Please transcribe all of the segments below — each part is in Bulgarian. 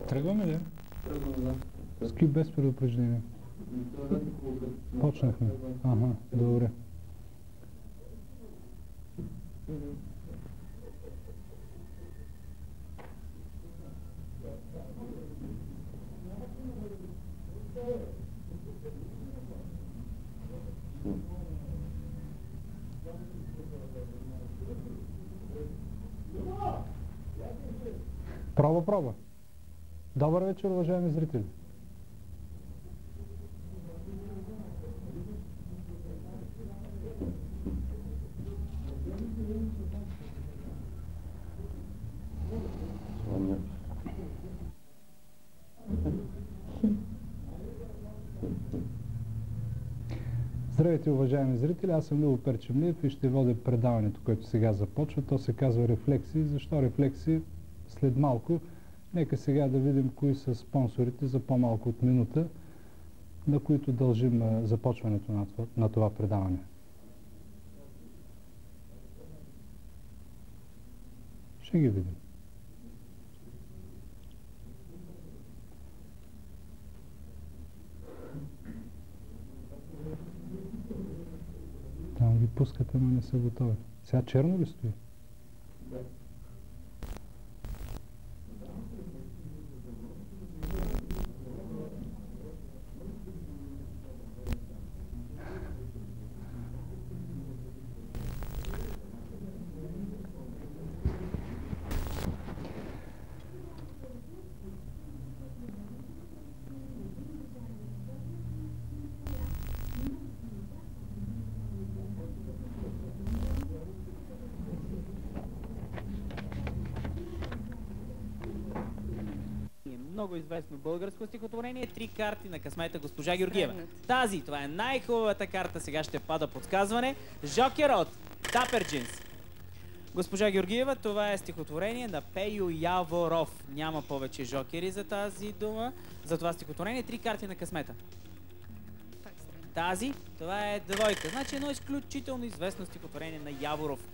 Тръгваме ли? Тръгваме, да. Ски без предупреждение. Почнахме. Ага, добре. Проба. Добър вечер, уважаеми зрители. Здравейте, уважаеми зрители, аз съм Любо Перчемлиев и ще водя предаването, което сега започва. То се казва Рефлексии. Защо рефлексии? След малко. Нека сега да видим кои са спонсорите за по-малко от минута, на които дължим започването на това предаване. Ще ги видим. Там ги пускате, но не са готови. Сега черно ли стои? Да. Много известно българско стихотворение, 3 карти на късмета госпожа Георгиева. Тази, това е най-хубавата карта, сега ще пада подсказване. Жокер от Таперджинс. Госпожа Георгиева, това е стихотворение на Пейо Яворов. Няма повече жокери за тази дума. За това стихотворение, 3 карти на късмета. Тази, това е двойка. Значи едно изключително известно стихотворение на Яворов.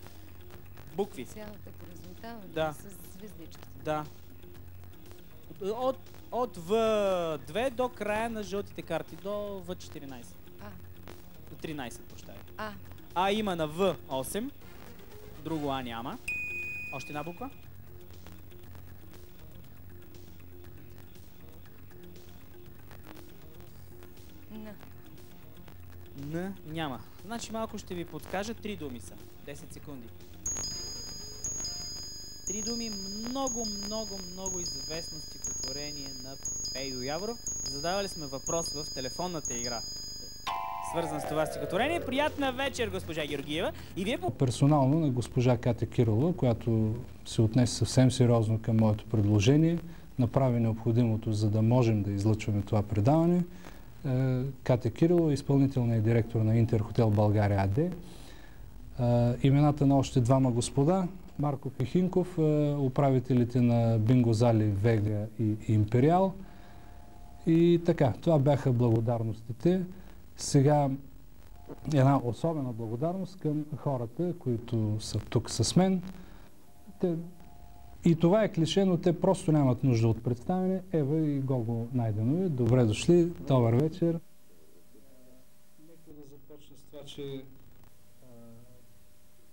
Букви. Цялата хоризонтална, да, с звездичките. Да. От В2 до края на жълтите карти, до В14. До 13, прощай. А има на В8, друго А няма. Още една буква. Н няма. Значи малко ще ви подскажа, 3 думи са. 10 секунди. 3 думи, много известно стихотворение на Пейо Яворов. Задавали сме въпрос в телефонната игра, свързан с това стихотворение. Приятна вечер, госпожа Георгиева. И вие персонално на госпожа Катя Кирова, която се отнесе съвсем сериозно към моето предложение, направи необходимото, за да можем да излъчваме това предаване. Катя Кирова, изпълнителният директор на Интерхотел България АД. Имената на още двама господа: Марко Пехинков, управителите на Бинго Зали, Вега и Империал. И така, това бяха благодарностите. Сега една особена благодарност към хората, които са тук с мен. И това е клише, но те просто нямат нужда от представяне. Ева и Гого Найденови, добре дошли, добър вечер. Нека да започна с това, че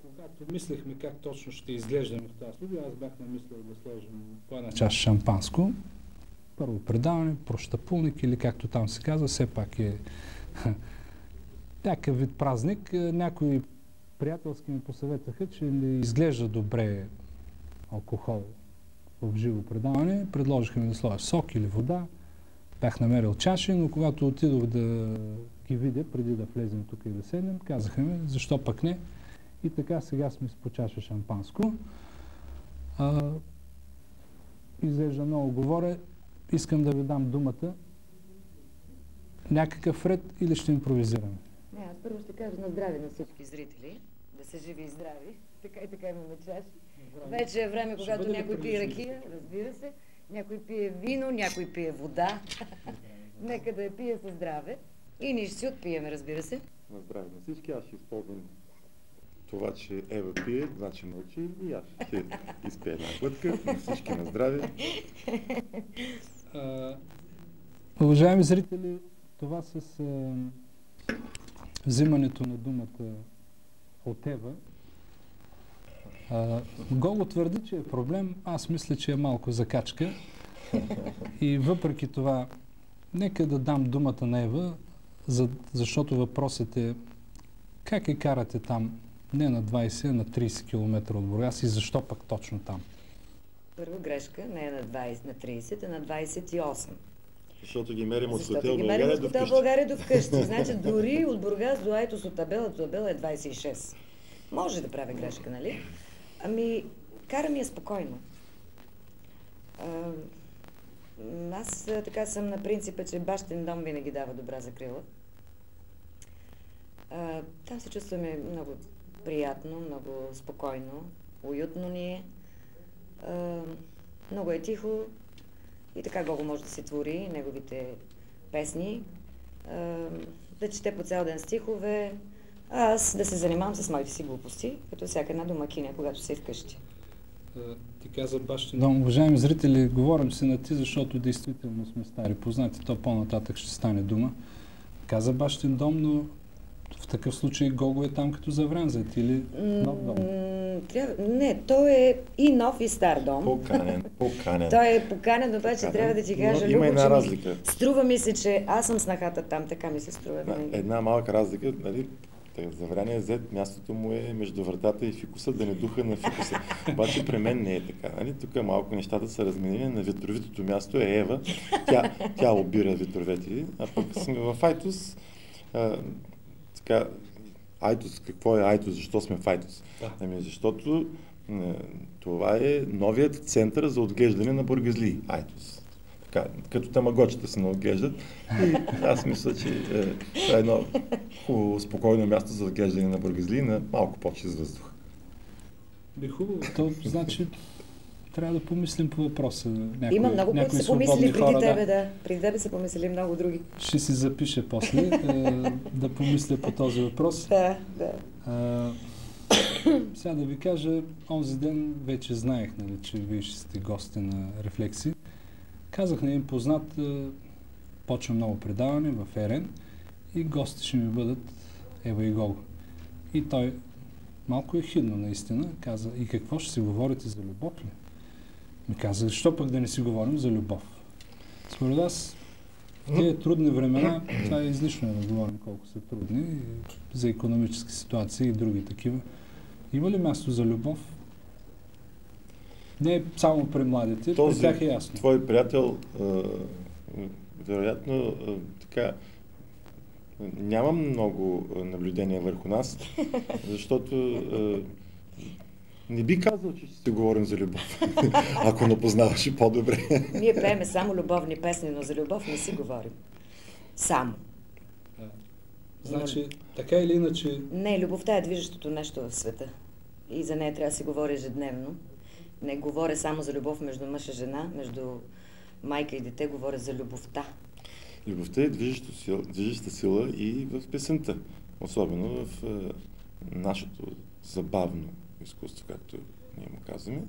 когато мислехме как точно ще изглеждаме в тази студия, аз бях намислил да сложим по една чаша шампанско. Първо предаване, прощапулник или както там се казва, все пак е някакъв вид празник. Някои приятелски ми посъветаха, че не изглежда добре алкохол в живо предаване. Предложиха ми да сложа сок или вода. Бях намерил чаши, но когато отидох да ги видя, преди да влезем тук и да седнем, казаха ми, защо пък не. И така сега сме с по чаша шампанско. Изглежда много говоря. Искам да ви дам думата. Някакъв ред или ще импровизираме? Не, аз първо ще кажа на здраве на всички зрители. Да са живи и здрави. Така и така имаме чаши. Вече е време, когато някой пие ракия, разбира се. Някой пие вино, някой пие вода. Нека да я пие със здраве. И ние ще си отпиеме, разбира се. На здраве на всички. Аз ще използвам това, че Ева пие, значи мълчи и аз ще изпия една глътка. На всички на здраве. Уважаеми зрители, това с взимането на думата от Ева. Гого твърди, че е проблем. Аз мисля, че е малко закачка. И въпреки това, нека да дам думата на Ева, защото въпросът е как я карате там не на 20, а на 30 км от Бургас и защо пък точно там? Първо грешка, не е на 20, на 30, а на 28. Защото ги мерим от Защото хотел ги мерим България от до хотел вкъщи. България до вкъщи. Значи дори от Бургас до Айтос от табела до табела е 26. Може да правя грешка, нали? Ами, кара ми е спокойно. Аз така съм на принципа, че бащин дом винаги дава добра закрила. Там се чувстваме много приятно, много спокойно, уютно ни е. Много е тихо и така Гого може да се твори неговите песни, да чете по цял ден стихове, а аз да се занимавам с моите си глупости, като всяка една домакиня, когато се вкъщи. Ти каза бащин дом. Уважаеми зрители, говорим си на ти, защото действително сме стари познати, то по-нататък ще стане дума. Каза бащин дом, но в такъв случай Гого е там като заврянзет или нов дом? Не, той е и нов и стар дом. Поканен. Той е поканен, обаче трябва да ти кажа, има една че разлика. Струва ми се, че аз съм снахата там, така ми се струва. Една малка разлика, нали? Завряния зет, мястото му е между вратата и фикуса, да не духа на фикуса. Обаче при мен не е така. Нали? Тук малко нещата са разменени. На ветровитото място е Ева. Тя обира ветровети, а пък сме в Айтос. Така, Айтос, какво е Айтос? Защо сме в Айтос? Ами защото това е новият център за отглеждане на бургазлии. Айтос. Така, като тамагочета се наотглеждат. И аз мисля, че това е едно хубаво, спокойно място за отглеждане на бургазлии на малко по-чист въздух. Хубаво. То значи трябва да помислим по въпроса. Има много, които са помислили преди хора, тебе, да. Преди тебе са помислили много други. Ще си запиша после да помисля по този въпрос. Да. Сега да ви кажа, онзи ден вече знаех, нали, че вие ще сте гости на Рефлекси. Казах на един познат, почва много предаване в ЕРН и гости ще ми бъдат Ева и Гого. И той малко е хидно наистина, каза, и какво ще си говорите за любов ли? Ми каза, защо пък да не си говорим за любов? Според аз, в тези трудни времена, това е излишно да говорим колко са трудни, за икономически ситуации и други такива. Има ли място за любов? Не само при младите, при тях е ясно. Твой приятел, вероятно, така, няма много наблюдение върху нас, защото не би казал, че ще си говорим за любов, ако не познаваш по-добре. Ние пееме само любовни песни, но за любов не си говорим. Само. Значи, така или иначе... Не, любовта е движещото нещо в света. И за нея трябва да се говори ежедневно. Не говоря само за любов между мъж и жена, между майка и дете, говоря за любовта. Любовта е движеща сила и в песента, особено в нашето забавно изкуство, както ние му казваме.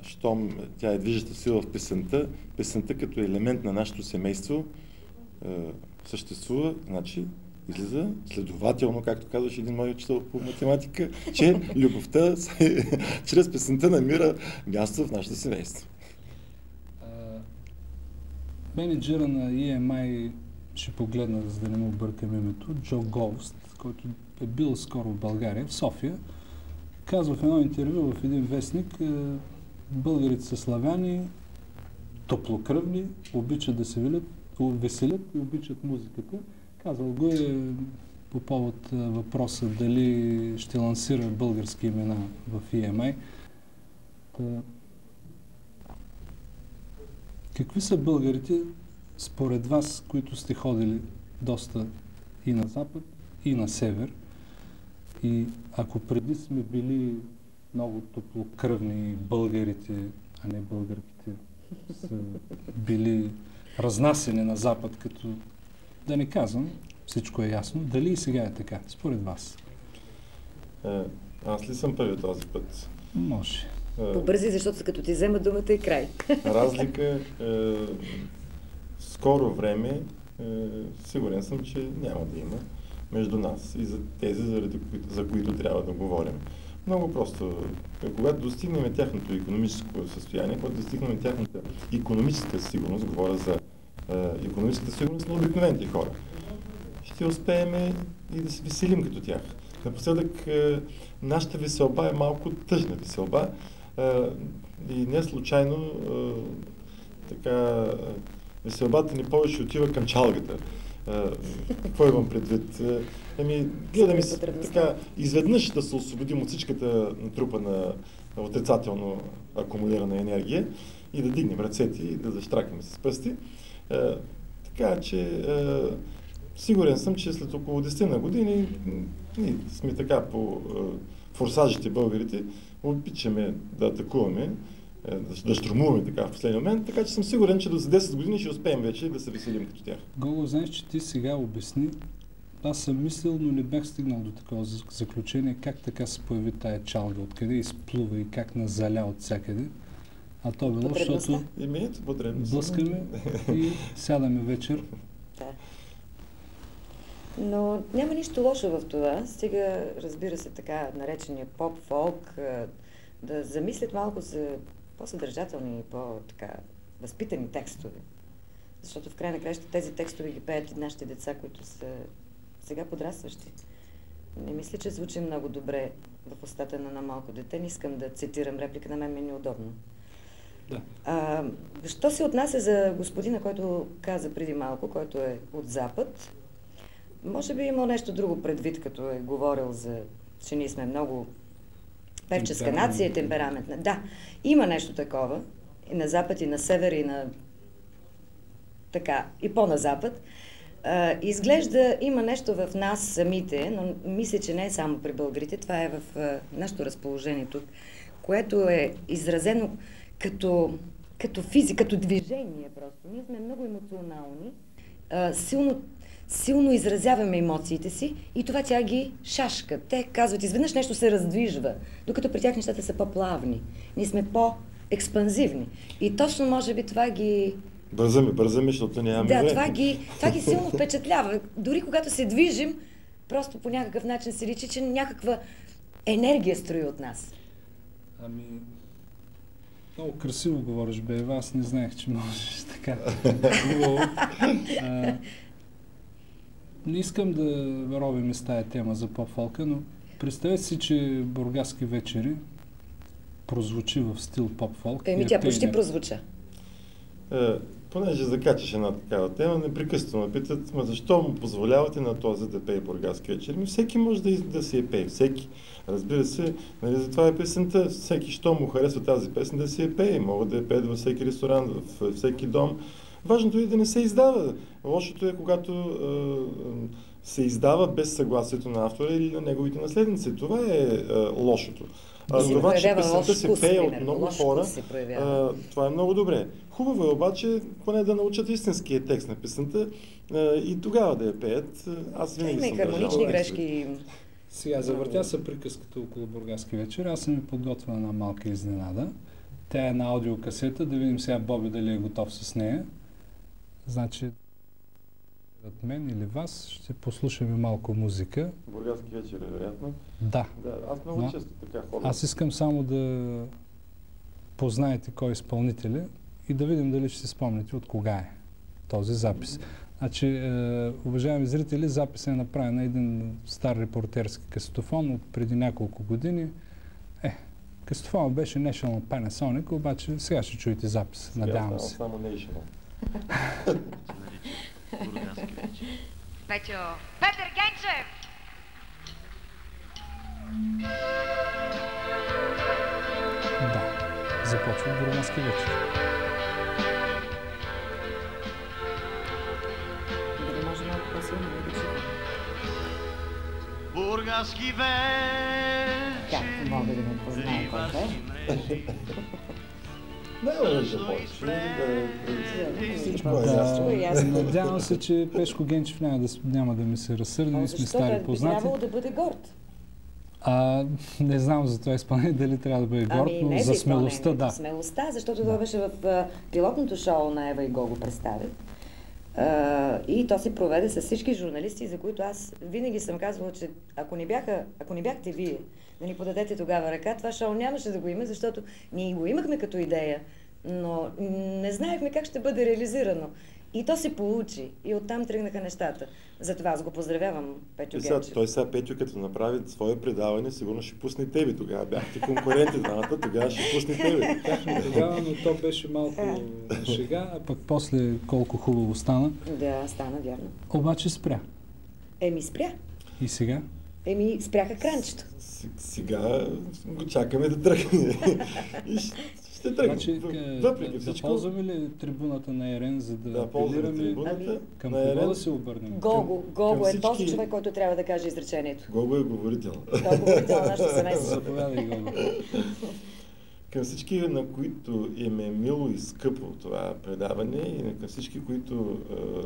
Щом тя е движеща сила в песента като елемент на нашето семейство съществува, значи излиза следователно, както казваше един мой учител по математика, че любовта чрез песента намира място в нашето семейство. Менеджера на EMI ще погледна, за да не му бъркам името, Джо Голст, който е бил скоро в България, в София, казва в едно интервю в един вестник, българите са славяни, топлокръвни, обичат да се веселят и обичат музиката. Казал го е по повод въпроса дали ще лансира български имена в EMI. Какви са българите, според вас, които сте ходили доста и на запад, и на север? И ако преди сме били много топлокръвни българите, а не българките, са били разнасени на запад, като да не казвам, всичко е ясно, дали и сега е така, според вас? Аз ли съм първи този път? Може. Побързи, защото като ти взема думата и край. Разлика скоро време, сигурен съм, че няма да има между нас и за тези, за които трябва да говорим. Много просто. Когато достигнем тяхното икономическо състояние, когато достигнем тяхната икономическа сигурност, говоря за икономическата сигурност на обикновените хора, ще успеем и да се веселим като тях. Напоследък нашата веселба е малко тъжна веселба и не случайно така веселбата ни повече отива към чалгата. Какво имам предвид? Гледаме се така изведнъж да се освободим от всичката натрупана отрицателно акумулирана енергия и да дигнем ръцете и да защракаме с пръсти. Така че сигурен съм, че след около 10 на години ние сме така по форсажите българите, обичаме да атакуваме, да щурмуваме така в последния момент, така че съм сигурен, че до 10 години ще успеем вече да се веселим като тях. Гого, знаеш, че ти сега обясни. Аз съм мислил, но не бях стигнал до такова заключение, как така се появи тая чалга, откъде изплува и как назаля от всякъде. А то било, защото блъскаме и сядаме вечер. Да. Но няма нищо лошо в това. Стига, разбира се, така наречения поп-фолк, да замислят малко за по-съдържателни и по-така възпитани текстове. Защото в край на краища тези текстове ги пеят и нашите деца, които са сега подрастващи. Не мисля, че звучи много добре в устата на малко дете. Не искам да цитирам реплика, на мен ми е неудобно. Да. Що се отнася за господина, който каза преди малко, който е от Запад, може би имал нещо друго предвид, като е говорил за, че ние сме много певческа нация и темпераментна. Да, има нещо такова. И на Запад, и на Север, и на така, и по-на Запад. Изглежда има нещо в нас самите, но мисля, че не е само при българите, това е в нашето разположение тук, което е изразено като физика, като движение просто. Ние сме много емоционални, силно изразяваме емоциите си и това тя ги шашка. Те казват, изведнъж нещо се раздвижва, докато при тях нещата са по-плавни. Ние сме по-експанзивни. И точно може би това ги... Бързаме, защото нямаме време. Да, това ги силно впечатлява. Дори когато се движим, просто по някакъв начин се личи, че някаква енергия строи от нас. Ами, много красиво говориш, бе. Аз не знаех, че можеш така. Не искам да робим с тая тема за поп-фолка, но представете си, че Бургаски вечери прозвучи в стил поп-фолк. Тя почти прозвуча. Понеже закачаш една такава тема, непрекъснато ме питат, защо му позволявате на този да пее Бургаски вечер? Всеки може да си я пее, всеки. Разбира се, нали, за това е песента, всеки, що му харесва тази песен, да си я пее. Могат да я пеят във всеки ресторант, във всеки дом. Важното е да не се издава. Лошото е, когато се издава без съгласието на автора или на неговите наследници. Това е лошото. Това, че песента се пее от много хора, това е много добре. Хубаво е обаче поне да научат истинския текст на песента и тогава да я пеят. Аз винаги съм хармонични грешки. Сега завъртя се приказката около Бургаски вечер. Аз съм ми подготвила една малка изненада. Тя е на аудиокасета. Да видим сега Боби дали е готов с нея. Значи, от мен или вас ще послушаме малко музика. Бургаски вечер, вероятно. Да. Аз много често така ходя. Аз искам само да познаете кой е изпълнителя и да видим дали ще си спомните от кога е този запис. Значи, уважаеми зрители, запис е направен на един стар репортерски касетофон от преди няколко години. Касетофонът беше National Panasonic, обаче сега ще чуете запис, надявам се. Само National. Петьо! Петър Генчев! Да, започва Бургаски вечер. Дали може малко по-силно да го чуем? Бургаски вечер. Как мога да не познае кой е? Надявам се, че Пешко Генчев няма да ми се разсърди, ние сме стари познати. Трябвало да бъде горд. Не знам за това изпълнение дали трябва да бъде горд, но за смелостта, да. Смелостта, защото това беше в пилотното шоу на Ева и Гого представят. И то се проведе с всички журналисти, за които аз винаги съм казвала, че ако не бяхте вие да ни подадете тогава ръка, това шоу нямаше да го има, защото ние го имахме като идея, но не знаехме как ще бъде реализирано. И то се получи. И оттам тръгнаха нещата. Затова аз го поздравявам, Петю Генчев. Той сега Петю, като направи свое предаване, сигурно ще пусне тебе. Тогава бяхте конкуренти двамата, тогава ще пусне тебе. Тогава, но то беше малко шега, а пък после колко хубаво стана. Да, стана, вярно. Обаче спря. Спря. И сега? Спряха кранчето. Сега го чакаме да тръгне. Ще тръгне. Значи, Въпреки всичко... Да ползваме ли трибуната на ЕРН, за да апелираме към кого да се обърнем? Гого е този човек, който трябва да каже изречението. Гого е говорител. Той е говорител на нашето семейство. Заповядай, Гого. Към всички, на които им е мило и скъпо това предаване, и към всички, които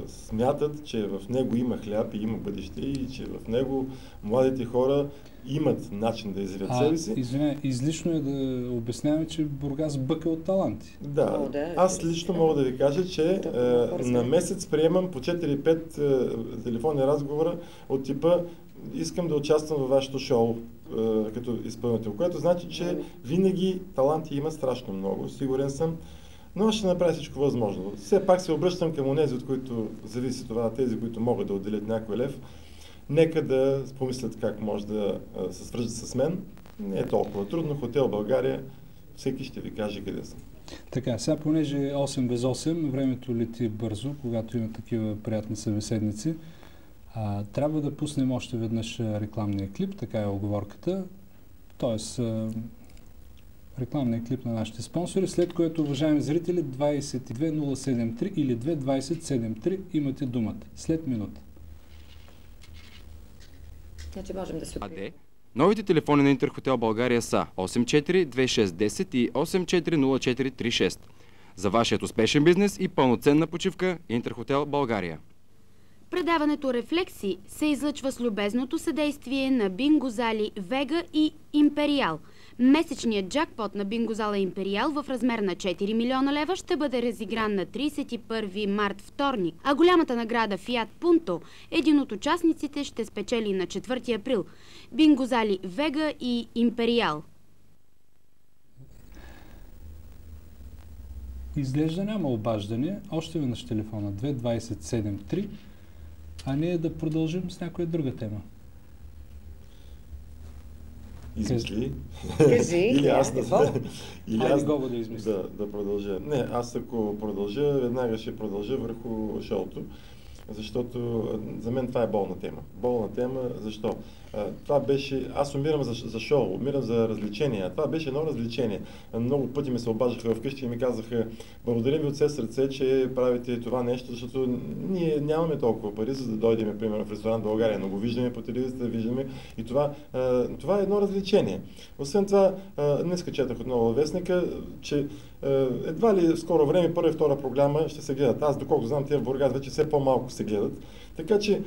смятат, че в него има хляб и има бъдеще, и че в него младите хора имат начин да изявят себе си. Извиня, излишно е да обясняваме, че Бургас бъка от таланти. Да, аз лично мога да ви кажа, че на месец приемам по 4-5 телефонни разговора от типа искам да участвам във вашето шоу като изпълнител, което значи, че винаги таланти има страшно много, сигурен съм, но ще направя всичко възможно. Все пак се обръщам към онези, от които зависи това, тези, които могат да отделят някой лев. Нека да помислят как може да се свържат с мен. Не е толкова трудно. Хотел България, всеки ще ви каже къде съм. Така, сега понеже 8 без 8, времето лети бързо, когато има такива приятни събеседници. Трябва да пуснем още веднъж рекламния клип, така е оговорката. Тоест, рекламния клип на нашите спонсори, след което, уважаеми зрители, 22073 или 22073 имате думата. След минута. Значи можем да се опитаме. Новите телефони на Интерхотел България са 842610 и 840436. За вашият успешен бизнес и пълноценна почивка Интерхотел България. Предаването «Рефлекси» се излъчва с любезното съдействие на Бингозали, Вега и Империал. Месечният джакпот на Бингозала Империал в размер на 4 милиона лева ще бъде разигран на 31 март вторник, а голямата награда Фиат Пунто, един от участниците, ще спечели на 4 април. Бингозали, Вега и Империал. Изглежда няма обаждане. Още веднъж телефона 22073, а ние да продължим с някоя друга тема. Измисли. Кажи. Или аз Гого да измисля. Да продължа. Не, аз ако продължа, веднага ще продължа върху шоуто, защото за мен това е болна тема. Болна тема, защо? Това беше, аз умирам за шоу, умирам за развлечения. Това беше едно развлечение. Много пъти ми се обаждаха вкъщи и ми казаха: благодарим ви от все сърце, че правите това нещо, защото ние нямаме толкова пари, за да дойдем, примерно, в ресторант в България, но го виждаме по телевизията, виждаме и това е едно развлечение. Освен това, днеска четах отново във вестника, че едва ли в скоро време първа и втора програма ще се гледат. Аз, доколкото знам, тия в Бургас вече все по-малко се гледат. Така че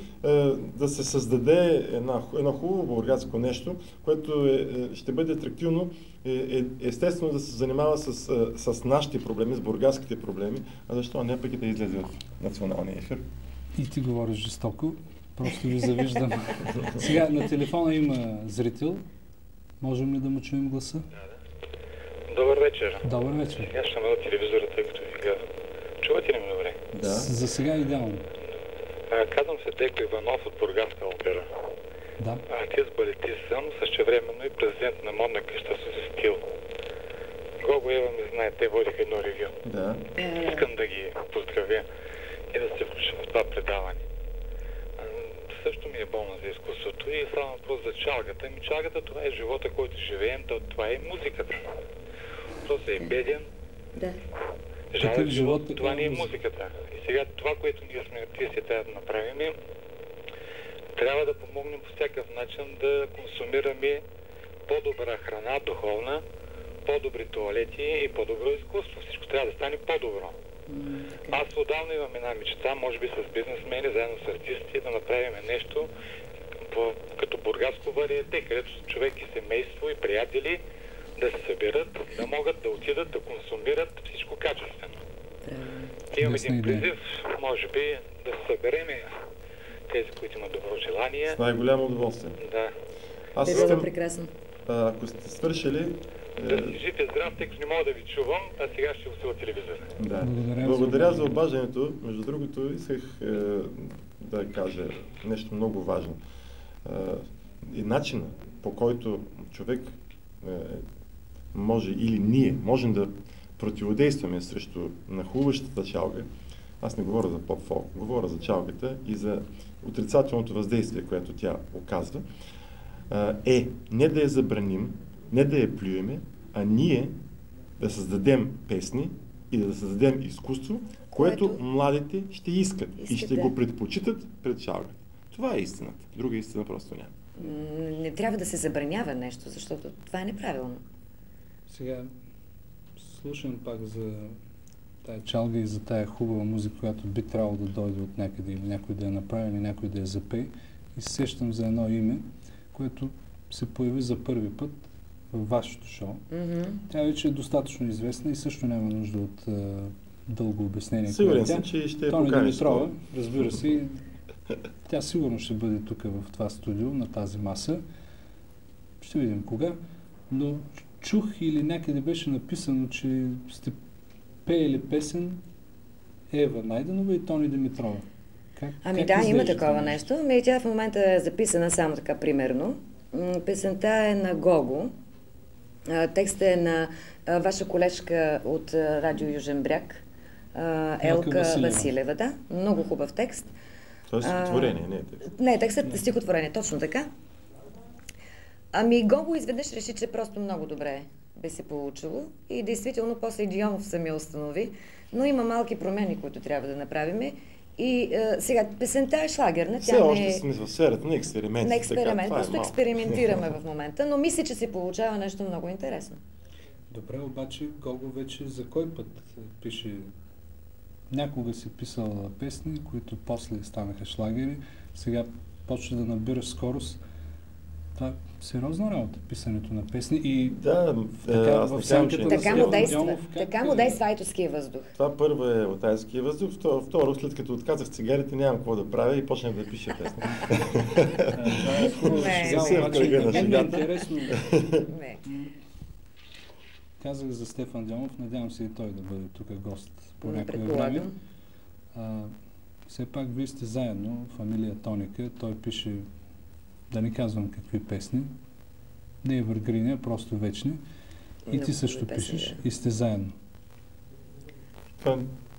да се създаде едно хубаво бургаско нещо, което ще бъде атрактивно, естествено да се занимава с нашите проблеми, с бургаските проблеми, а защо не пък и да излезе в националния ефир. И ти говориш жестоко, просто ви завиждам. Сега на телефона има зрител. Можем ли да му чуем гласа? Добър вечер. Добър вечер. Сега ще намаля телевизора, тъй като ви гледам. Чувате ли ме добре? Да. За сега идеално. Казвам се Деко Иванов от Бургаска опера. Да. Артист, балетист съм, същевременно и президент на модна къща с стил. Гого Ева ме знае, те водиха едно ревю. Да. Искам да ги поздравя и да се включа в това предаване. Също ми е болно за изкуството и става въпрос за чалгата. Чалгата, това е живота, който живеем, това е музиката. Просто е беден. Да. Жалък живот, това не е музиката. И сега това, което ние сме артисти трябва да направим, трябва да помогнем по всякакъв начин да консумираме по-добра храна, духовна, по-добри тоалети и по-добро изкуство. Всичко трябва да стане по-добро. Аз отдавна имам една мечта, може би с бизнесмени, заедно с артисти, да направим нещо като бургаско вариете, където човек и семейство и приятели да се съберат, да могат да отидат да консумират всичко качествено. Имам един призив, може би, да се събереме тези, които имат добро желание. С най-голямо удоволствие. Да. Аз искам, прекрасно. Ако сте свършили... Да си жив и здрав, тъй като не мога да ви чувам, а сега ще усила телевизора. Да. Благодаря за обаждането. Между другото, исках да кажа нещо много важно. И начина, по който човек може или ние можем да противодействаме срещу нахлуващата чалга, аз не говоря за поп-фолк, говоря за чалгата и за отрицателното въздействие, което тя оказва, не да я забраним, не да я плюеме, а ние да създадем песни и да създадем изкуство, което младите ще искат и ще го предпочитат пред чалгата. Това е истината. Друга истина просто няма. Не трябва да се забранява нещо, защото това е неправилно. Сега слушам пак за тая чалга и за тая хубава музика, която би трябвало да дойде от някъде или някой да я направи, или някой да я запее. И се сещам за едно име, което се появи за първи път във вашето шоу. Тя вече е достатъчно известна и също няма нужда от дълго обяснение. Сигурен съм, че ще я поканиш. Димитрова, разбира се. Тя сигурно ще бъде тук в това студио, на тази маса. Ще видим кога. Но чух или някъде беше написано, че сте пеели песен Ева Найденова и Тони Димитрова. Ами да, има такова нещо. Тя в момента е записана само така примерно. Песента е на Гого. Текстът е на ваша колежка от Радио Южен бряг, Елка Василева. Да, много хубав текст. Това е стихотворение, не е текст. Не, текстът е стихотворение, точно така. Ами Гого изведнъж реши, че просто много добре би се получило и действително после Дионов се ми установи, но има малки промени, които трябва да направим. И сега, песента е шлагерна. Все още сме в сферата на експеримент. На експеримент, просто експериментираме в момента, но мисля, че се получава нещо много интересно. Добре, обаче Гого вече за кой път пише? Някога си писал песни, които после станаха шлагери, сега почва да набира скорост. Това е сериозна работа, писането на песни и да, така му действа айтоския въздух. Това първо е от айтоския въздух, второ, след като отказах цигарите, нямам какво да правя и почнах да пиша песни. Интересно. Казах за Стефан Дионов, надявам се и той да бъде тук гост по някое време. Все пак вие сте заедно, фамилия Тоника, той пише, да не казвам какви песни, не е въргриня, просто вечни. И ти също пишеш и сте заедно. Това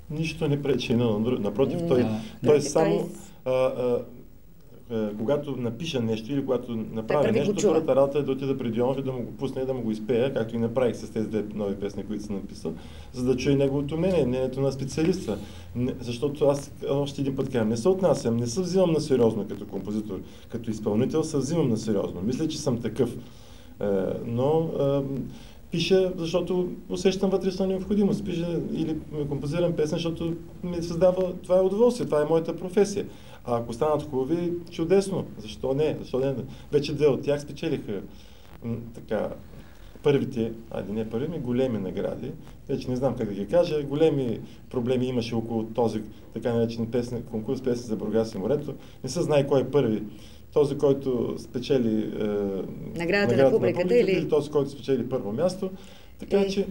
нищо не пречи, напротив, той само когато напиша нещо или когато направя нещо, първата работа е да отида при Дионов и да му го пусне и да му го изпея, както и направих с тези две нови песни, които съм написал, за да чуе неговото мнение, мнението на специалиста. Защото аз още един път казвам, не се отнасям, не се взимам на сериозно като композитор, като изпълнител се взимам на сериозно. Мисля, че съм такъв. Но пиша, защото усещам вътрешна необходимост. Пиша или композирам песен, защото ми създава, това е удоволствие, това е моята професия. А ако станат хубави, чудесно. Защо не? Вече две от тях спечелиха първите, не първи, големи награди. Вече не знам как да ги кажа. Големи проблеми имаше около този така наречен конкурс песен за Бургас и морето. Не се знае кой е първи. Този, който спечели наградата на публиката или този, който спечели първо място. Така че...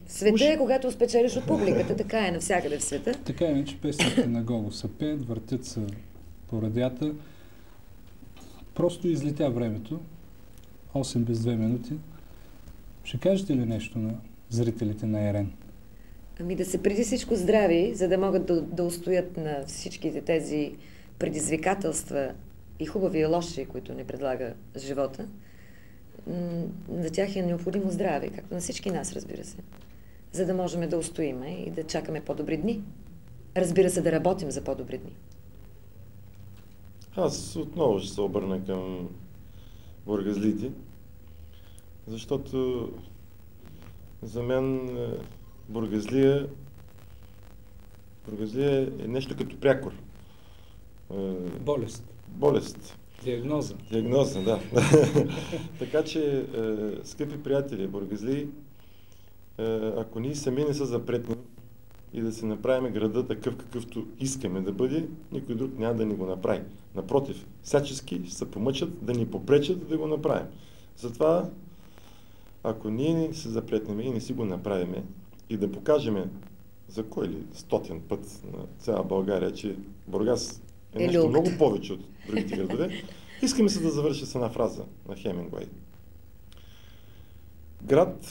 Света е, когато спечелиш от публиката, така е навсякъде в света. Така е, че песните на Гого са пеят, въртят се по радията. Просто излетя времето. 8 без 2 минути. Ще кажете ли нещо на зрителите на ЕРН? Ами да са преди всичко здрави, за да могат да устоят на всичките тези предизвикателства и хубави и лоши, които ни предлага живота. За тях е необходимо здраве, както на всички нас, разбира се, за да можем да устоиме и да чакаме по-добри дни. Разбира се, да работим за по-добри дни. Аз отново ще се обърна към бургазлите, защото за мен бургазлия е нещо като прякор. Болест. Болест. Диагноза. Диагноза, да. Така че, скъпи приятели, бургазли, ако ние сами не се запретнем и да си направим града такъв, какъвто искаме да бъде, никой друг няма да ни го направи. Напротив, всячески ще се помъчат да ни попречат да го направим. Затова, ако ние се запретнем и не си го направим и да покажем за кой ли 100-тен път на цяла България, че Бургас е нещо много повече от другите градове, искаме се да завърши с една фраза на Хемингуей. Град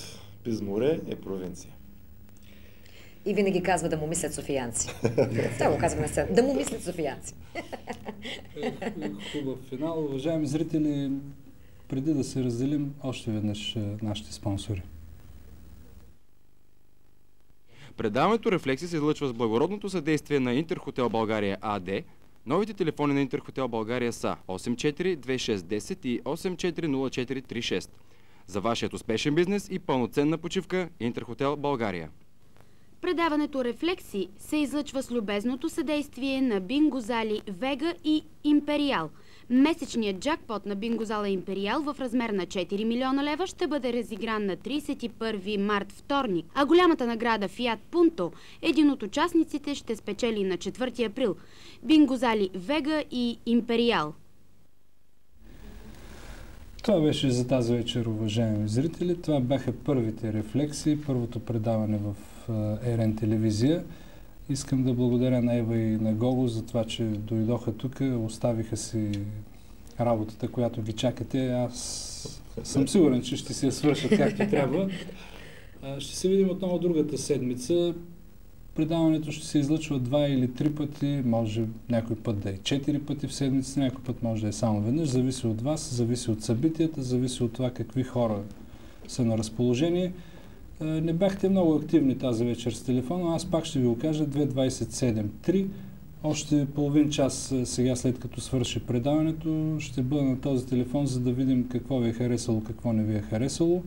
без море е провинция. И винаги казва да му мислят софиянци. Това го казваме сега. Да му мислят софиянци. Хубав финал. Уважаеми зрители, преди да се разделим, още веднъж нашите спонсори. Предаването Рефлекси се излъчва с благородното съдействие на Интерхотел България АД. Новите телефони на Интерхотел България са 84-2610 и 840436. За вашият успешен бизнес и пълноценна почивка Интерхотел България. Предаването Рефлекси се излъчва с любезното съдействие на Бинго зали Вега и Империал. Месечният джакпот на Бинго зала Империал в размер на 4 милиона лева ще бъде разигран на 31 март вторник, а голямата награда Фиат Пунто един от участниците ще спечели на 4 април. Бинго зали Вега и Империал. Това беше за тази вечер, уважаеми зрители. Това бяха първите рефлекси, първото предаване в ЕРН телевизия. Искам да благодаря на Ева и на Гого за това, че дойдоха тук, оставиха си работата, която ги чакате. Аз съм сигурен, че ще си я свършат както трябва. Ще се видим отново другата седмица. Предаването ще се излъчва 2 или 3 пъти, може някой път да е 4 пъти в седмица, някой път може да е само веднъж. Зависи от вас, зависи от събитията, зависи от това какви хора са на разположение. Не бяхте много активни тази вечер с телефона, аз пак ще ви го кажа 227-3. Още половин час сега, след като свърши предаването, ще бъда на този телефон, за да видим какво ви е харесало, какво не ви е харесало.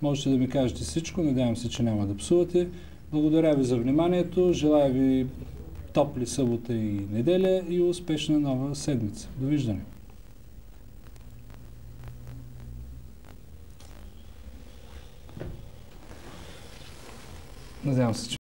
Можете да ми кажете всичко, надявам се, че няма да псувате. Благодаря ви за вниманието, желая ви топли събота и неделя и успешна нова седмица. Довиждане! Надявам се, че